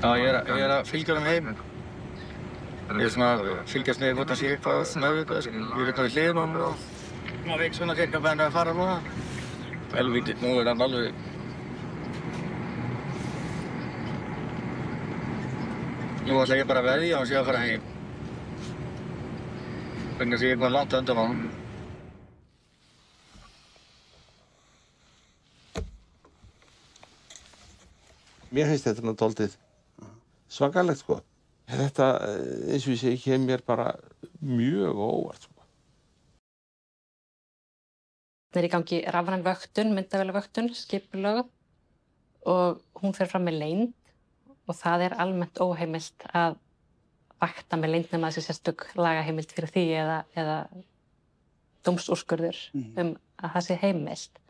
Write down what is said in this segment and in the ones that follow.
Já, ég að fylgja honum heim. Ég er svona að fylgjast með hvort hann sé eitthvað meðvitað. Ég er við hliðina á honum og svona veit svona cirka hvað hann er að fara núna. Helvítið, nú er hann alveg... Nú ætla ég bara að veðja og sé að fara heim. Vegna þess að ég er kominn langt undan honum. Mér finnst þetta nú dálítið svakalegt, sko. Þetta, eins og ég segi, kemur mér bara mjög á óvart, sko. Það er í gangi rafræn vöktun, myndavélavöktun, skipulögð og hún fer fram með leynd og það er almennt óheimilt að vakta með leynd nema þessi sérstök lagaheimild fyrir því eða dómsúrskurður að það sé heimilt.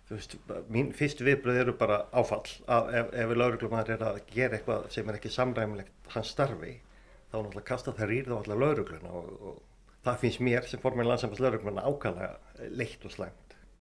Þú veist, mín fyrstu viðbrögð eru bara áfall. Ef lögreglumaður er að gera eitthvað sem er ekki samræmilegt hans starfi, þá náttúrulega kasta það rýrð á alla lögregluna og það finnst mér sem formann Landssambands lögreglumanna ákaflega leitt og slæmt.